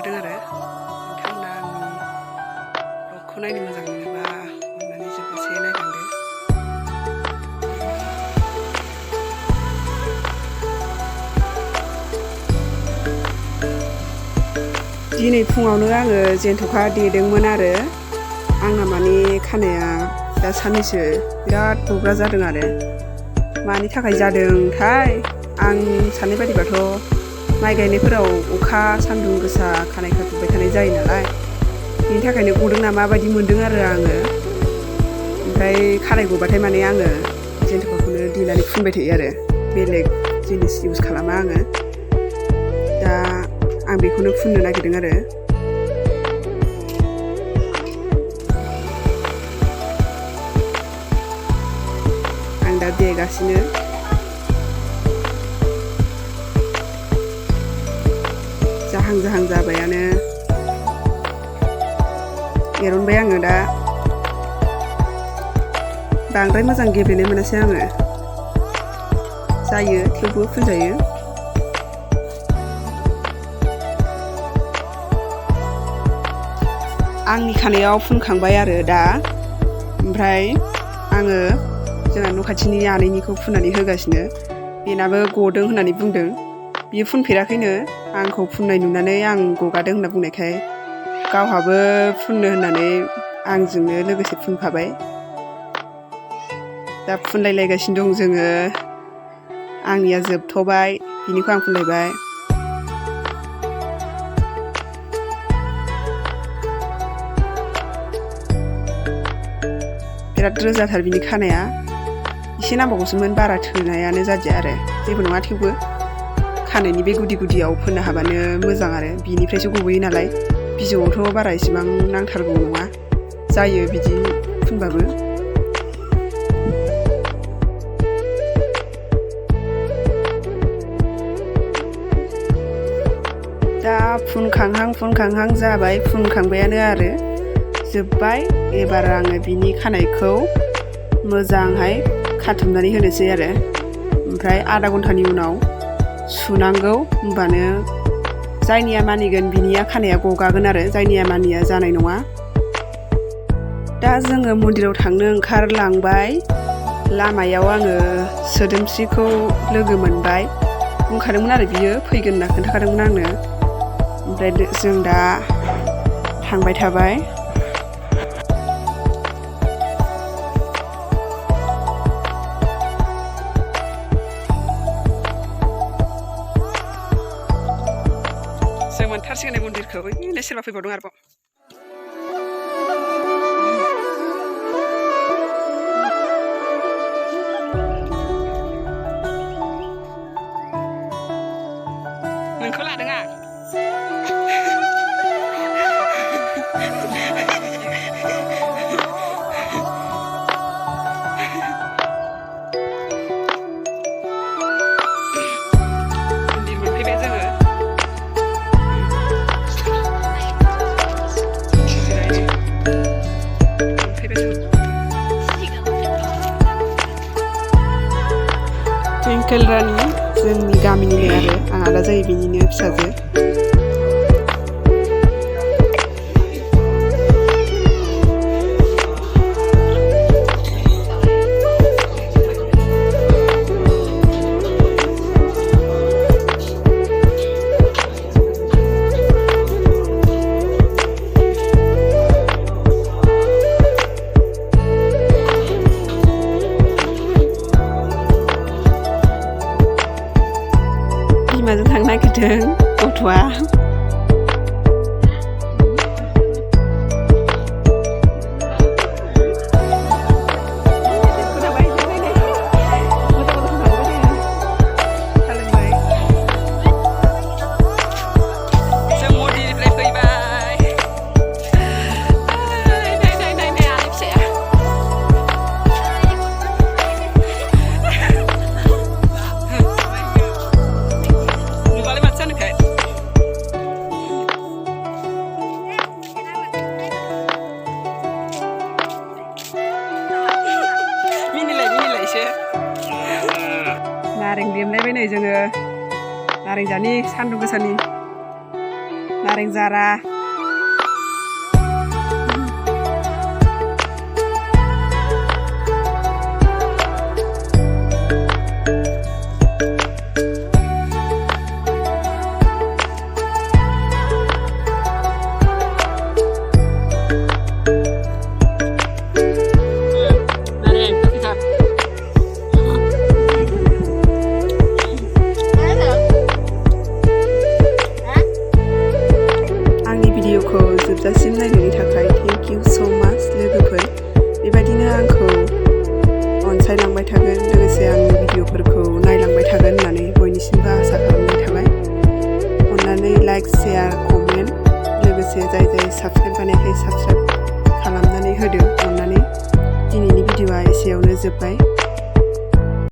ओंखारदों आरो नोंथांमोना आंनि ब्लगखौ नायनो मोजां मोनोबा अननानै जोबोसे नायलांदो। दिनै फुङावनो आङो जेन्थ'खा देदोंमोन आरो आंना माने खानाया दा साननैसो बिराद गग्रा जादों आरो मानि थाखाय जादोंथाय आं साननाय बादिबाथ' माइ गायनायफोराव अखा सान्दुं गोसा खानाय खाथुबबाय थानाय जायो नालाय बेनि थाखायनो गदों नामा बायदि मोनदों आरो आङो। ओमफ्राय खानाय गबाथाय माने आङो जेन्थ'खाखौनो देनानै फुनबाय थायो आरो बेलेग जिनिस इउस खालामा आङो। दा आं बेखौनो फुननो नागिरदों आरो आं दा देगासिनो। जाहां जाहां जाबायानो एरनबाय आङो दा बांद्राय मोजां गेब्लेनाय मोनासै आङो जायो थेवबो फुनजायो। आंनि खानायाव फुनखांबाय आरो दा ओमफ्राय आङो जोंहा न' खाथिनि आनैनिखौ फुननानै होगासिनो। बेनाबो गदों होननानै बुंदों। बियो फुनफेराखैनो आंखौ फुननाय नुनानै आं गगादों होनना बुंनायखाय गावहाबो फुननो होननानै आंजोंनो लोगोसे फुनफाबाय। दा फुनलायलायगासिनो दं जोङो। आंनिया जोबथ'बाय बिनिखौ आं फुनलायबाय। बिराद रोजाथार बिनि खानाया एसे नांबावगौसोमोन बारा थोनायानो जादिया आरो जेबो नङा थेवबो खानायनि बे गुदि गुदियाव फोननो हाबानो मोजां आरो बिनिफ्रायसो गबोयो नालाय बिजौआवथ' बारा इसेबां नांथारगौ नङा जायो बिदि फुनबाबो। दा फुनखांहां जाबाय फुनखांबायानो आरो जोब्बाय। एबार आङो बिनि खानायखौ मोजांहाय खाथुमनानै होनोसै आरो ओमफ्राय आधा घन्टानि उनाव सुनांगौ होमबानो जायनिया मानिगोन बिनिया खानाया गगागोन आरो जायनिया मानिया जानाय नङा। दा जोङो मन्दिराव थांनो ओंखारलांबाय। लामायाव आङो सोदोमस्रिखौ लोगो मोनबाय। बुंखादोंमोन आरो बियो फैगोन होनना खोन्थाखादोंमोन आंनो। ओमफ्राय जों दा थांबाय थाबाय। जों मोनथारसिगोन मन्दिरखौ ओइनो सोरबा फैबावदों आरोबाव। नोंखौ लादों आं मन्दिर मोनफैबाय जोङो। ट्विंकेल रानि जोंनि गामिनिनो आरो आं आदा जायो बिनिनो फिसाजो। बिमाजों थांनो नागिरदों गथ'आ। नारें लेमलायबाय नै जोङो नारें जानि सान्दुं गोसानि। नारें जारा भिडिअखौ जोबजासिम नायनायनि थाखाय थेंक इउ स' माच लोगोफोर बेबायदिनो आंखौ अनसायलांबाय थागोन लोगोसे आंनि भिडिअफोरखौ नायलांबाय थागोन होननानै बयनिसिमबो आसा खालामनाय थाबाय अननानै लाइक शेयार कमेन्ट लोगोसे जाय साबस्क्राइब बानायाखै साबस्क्राइब खालामनानै होदो अननानै दिनैनि भिडिअआ एसेयावनो जोब्बाय।